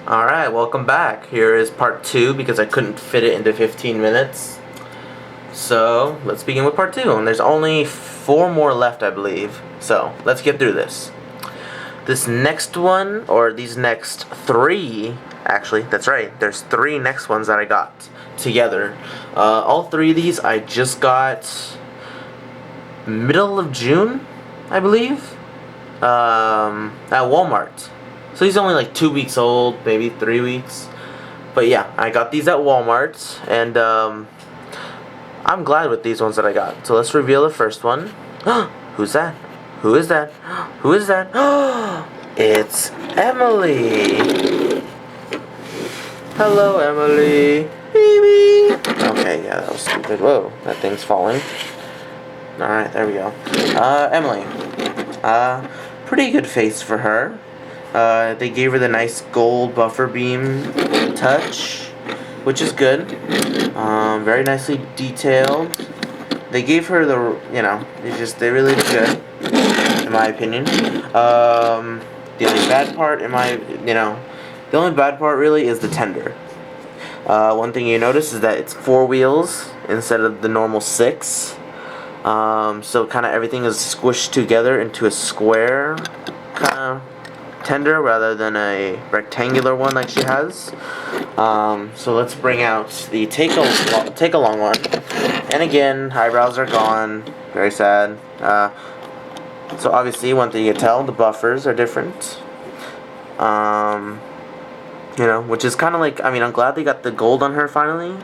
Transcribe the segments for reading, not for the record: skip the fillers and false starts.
Alright, welcome back. Here is part 2 because I couldn't fit it into 15 minutes. So, let's begin with part 2. And there's only 4 more left, I believe. So, let's get through this. This next one, or these next 3, actually, that's right. There's 3 next ones that I got together. All 3 of these I just got middle of June, I believe, at Walmart. So he's only like 2 weeks old, maybe 3 weeks. But yeah, I got these at Walmart, and I'm glad with these ones that I got. So let's reveal the first one. Who's that? Who is that? Who is that? It's Emily! Hello, Emily! Baby! Okay, yeah, that was stupid. Whoa, that thing's falling. Alright, there we go. Emily. Pretty good face for her. They gave her the nice gold buffer beam touch, which is good. Very nicely detailed. They gave her the, they really did good, in my opinion. The only bad part, the only bad part really is the tender. One thing you notice is that it's 4 wheels instead of the normal 6. So kind of everything is squished together into a square kind of tender rather than a rectangular one like she has. So let's bring out the take along one. And again, eyebrows are gone. Very sad. So obviously, one thing you can tell, the buffers are different. Which is kind of like, I'm glad they got the gold on her finally,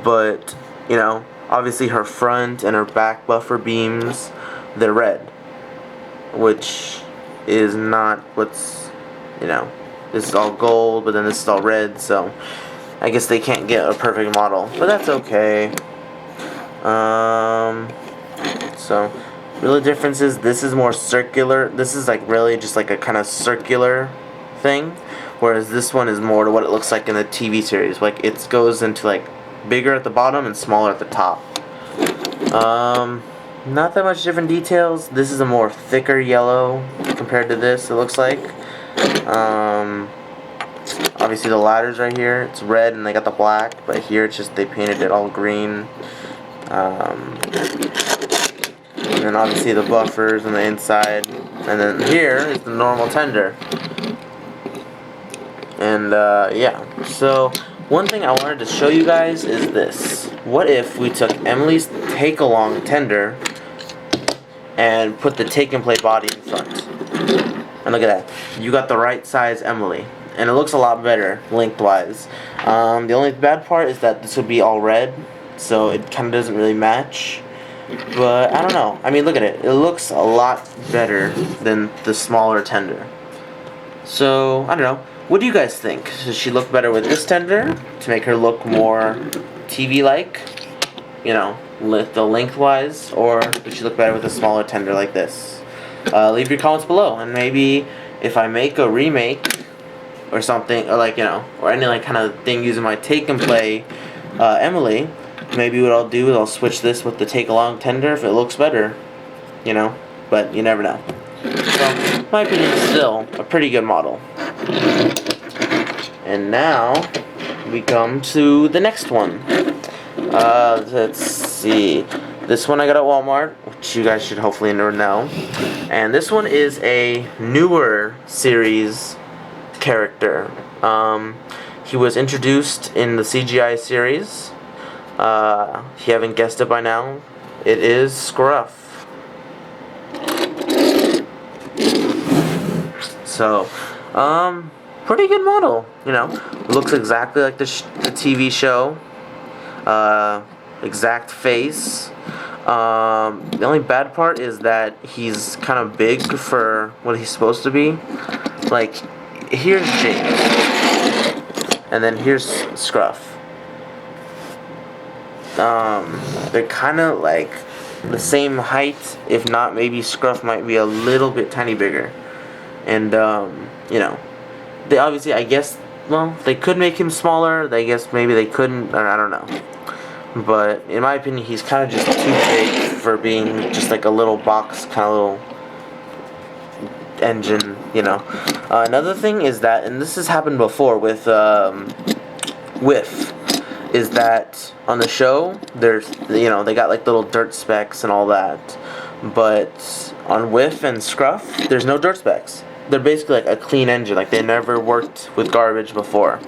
but obviously her front and her back buffer beams, they're red, which is not what's, this is all gold, but then this is all red, so I guess they can't get a perfect model, but that's okay. So really difference is this is more circular. This is like really just like a kind of circular thing, whereas this one is more to what it looks like in the TV series. Like it goes into like bigger at the bottom and smaller at the top. Not that much different details. This is a more thicker yellow compared to this, it looks like. Obviously the ladder's right here, it's red and they got the black, but here it's just they painted it all green. And then obviously the buffers on the inside, and then here is the normal tender. And yeah, so one thing I wanted to show you guys is this. What if we took Emily's take-along tender and put the take-and-play body in front? And look at that. You got the right size Emily. And it looks a lot better lengthwise. The only bad part is that this would be all red, so it kind of doesn't really match. But I don't know. Look at it. It looks a lot better than the smaller tender. So, I don't know. What do you guys think? Does she look better with this tender to make her look more TV-like? The lengthwise, or does she look better with a smaller tender like this? Leave your comments below, and maybe if I make a remake or something, or or any kind of thing using my take and play Emily, maybe what I'll do is I'll switch this with the take along tender if it looks better, but you never know. So, in my opinion, it's still a pretty good model. And now we come to the next one. Let's see. This one I got at Walmart, which you guys should hopefully know. And this one is a newer series character. He was introduced in the CGI series. If you haven't guessed it by now, it is Scruff. So, pretty good model, looks exactly like the TV show, exact face. The only bad part is that he's kind of big for what he's supposed to be. Like, here's James, and then here's Scruff. They're kind of like the same height, if not maybe Scruff might be a little bit tiny bigger. And, they obviously, I guess, well, they could make him smaller. I guess maybe they couldn't, I don't know. But in my opinion, he's kind of just too big for being just like a little box, kind of little engine you know. Another thing is that, and this has happened before with Whiff, is that on the show there's, they got like little dirt specks and all that, but on Whiff and Scruff there's no dirt specks. They're basically like a clean engine, like they never worked with garbage before.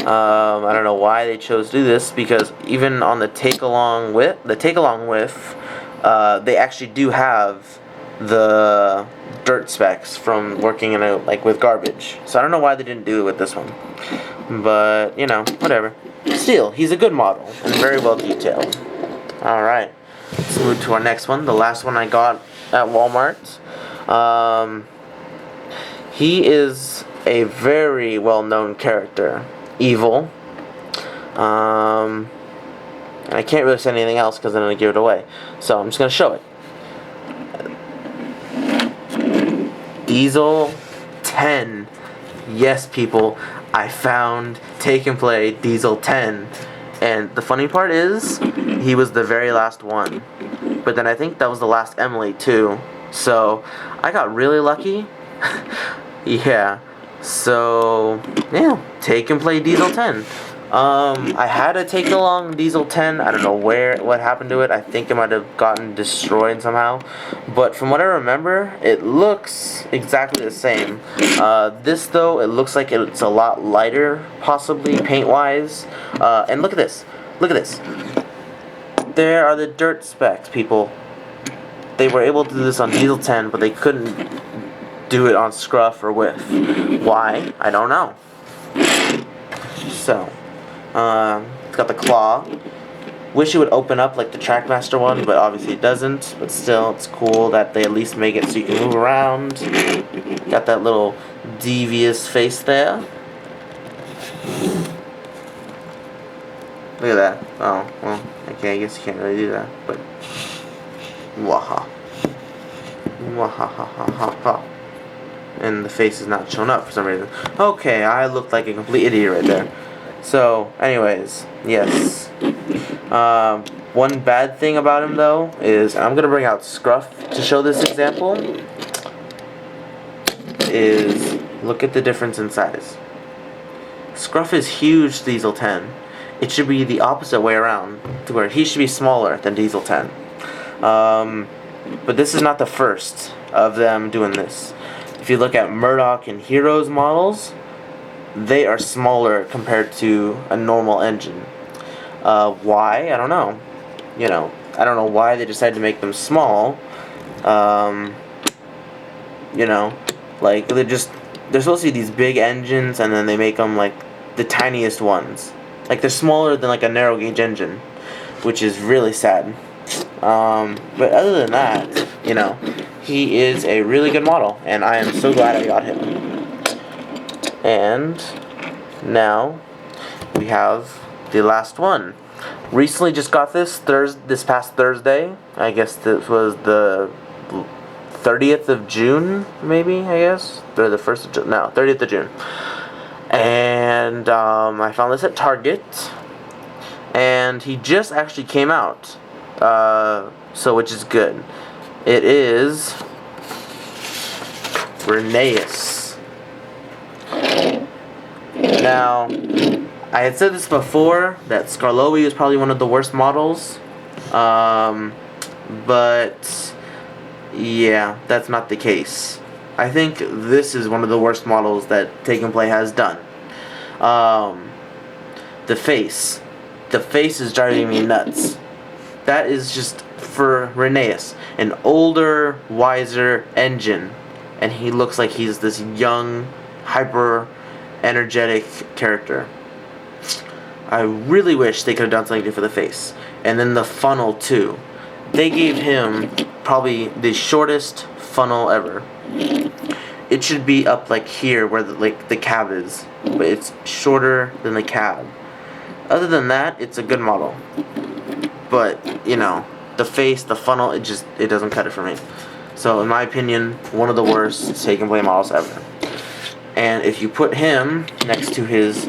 I don't know why they chose to do this, because even on the take along Whiff, they actually do have the dirt specs from working in with garbage. So I don't know why they didn't do it with this one, but whatever. Still, he's a good model and very well detailed. All right, let's move to our next one. The last one I got at Walmart. He is a very well-known character, Evil. And I can't really say anything else because I'm gonna give it away. So I'm just gonna show it. Diesel 10. Yes, people, I found Take and Play Diesel 10. And the funny part is, he was the very last one. But then I think that was the last Emily too. So I got really lucky. Yeah. So yeah, Take and Play Diesel 10. I had a take along Diesel 10. I don't know what happened to it. I think it might have gotten destroyed somehow. But from what I remember, it looks exactly the same. This though, it looks like it's a lot lighter, possibly paint-wise. And look at this. Look at this. There are the dirt specs, people. They were able to do this on Diesel 10, but they couldn't do it on Scruff or Whiff. Why? I don't know. So, it's got the claw. Wish it would open up like the Trackmaster one, but obviously it doesn't. But still, it's cool that they at least make it so you can move around. Got that little devious face there. Look at that. Oh, well, okay, I guess you can't really do that, but waha. Wahahahaha. And the face is not shown up for some reason. Okay, I looked like a complete idiot right there. So, anyways, yes. One bad thing about him though is, and I'm gonna bring out Scruff to show this example, is look at the difference in size. Scruff is huge, Diesel 10. It should be the opposite way around, to where he should be smaller than Diesel 10. But this is not the first of them doing this. If you look at Murdoch and Heroes models, they are smaller compared to a normal engine. Why? I don't know. I don't know why they decided to make them small. Like they're supposed to be these big engines, and then they make them like the tiniest ones. Like they're smaller than like a narrow gauge engine, which is really sad. But other than that, he is a really good model, and I am so glad I got him. And now we have the last one. Recently just got this past Thursday. I guess this was the 30th of June, maybe, I guess. Or the 1st of June. No, 30th of June. And I found this at Target. And he just actually came out. So which is good. It is Rheneas. Now, I had said this before, that Skarloey is probably one of the worst models. But yeah, that's not the case. I think this is one of the worst models that Take and Play has done. The face. The face is driving me nuts. That is just for Rheneas, an older, wiser engine, and he looks like he's this young, hyper energetic character. I really wish they could have done something for the face. And then the funnel too. They gave him probably the shortest funnel ever. It should be up like here where the cab is, but it's shorter than the cab. Other than that, it's a good model. But, the face, the funnel, it doesn't cut it for me. So, in my opinion, one of the worst Take and Play models ever. And if you put him next to his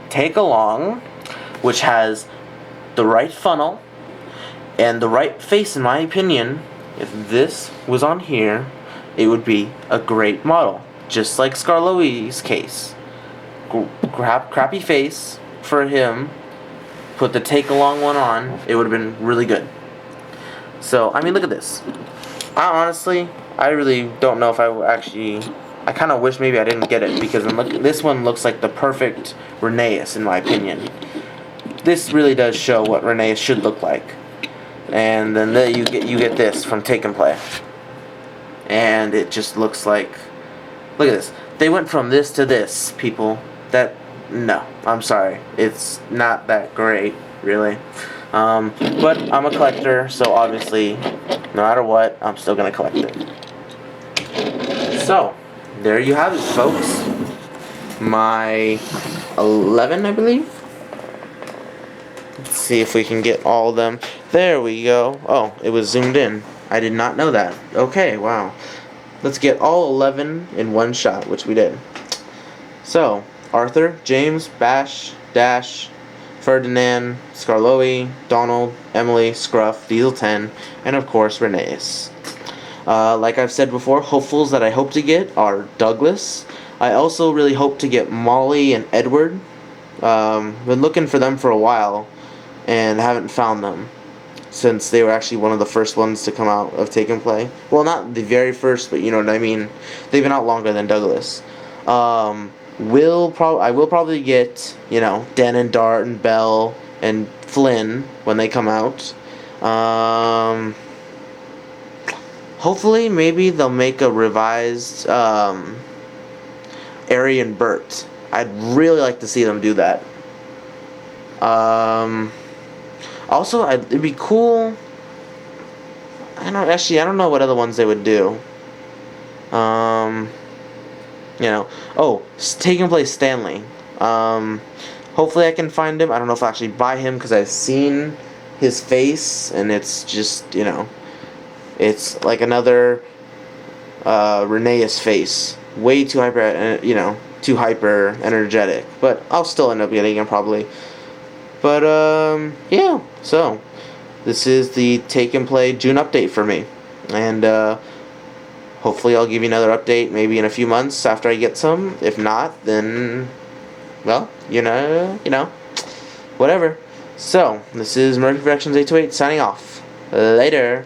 Take Along, which has the right funnel and the right face, in my opinion, if this was on here, it would be a great model. just like Skarloey's case. Crappy face for him. Put the take along one on. It would have been really good. So, I mean, look at this. I really don't know if I kind of wish maybe I didn't get it, because this one looks like the perfect Rheneas in my opinion. This really does show what Rheneas should look like. And then you get this from Take and Play. And it just looks like, look at this. They went from this to this, people. No, I'm sorry. It's not that great, really. But I'm a collector, so obviously, no matter what, I'm still going to collect it. So, there you have it, folks. My 11, I believe. Let's see if we can get all of them. There we go. Oh, it was zoomed in. I did not know that. Okay, wow. Let's get all 11 in one shot, which we did. So, Arthur, James, Bash, Dash, Ferdinand, Skarloey, Donald, Emily, Scruff, Diesel 10, and of course Rheneas. Like I've said before, hopefuls that I hope to get are Douglas. I also really hope to get Molly and Edward. Been looking for them for a while and haven't found them, since they were actually one of the first ones to come out of Take and Play. Well, not the very first, but you know what I mean. They've been out longer than Douglas. I will probably get, you know, Den and Dart and Belle and Flynn when they come out. Hopefully, maybe they'll make a revised Ari and Bert. I'd really like to see them do that. Also, it'd be cool. I don't know what other ones they would do. You know, Take and Play Stanley. Hopefully I can find him. I don't know if I'll actually buy him, because I've seen his face, and it's just, you know, it's like another Rheneas face. Way too too hyper energetic. But I'll still end up getting him probably. But yeah. So this is the Take and Play June update for me, and hopefully I'll give you another update maybe in a few months after I get some. If not, then, well, you know, whatever. So, this is Mercury Productions 828 signing off. Later.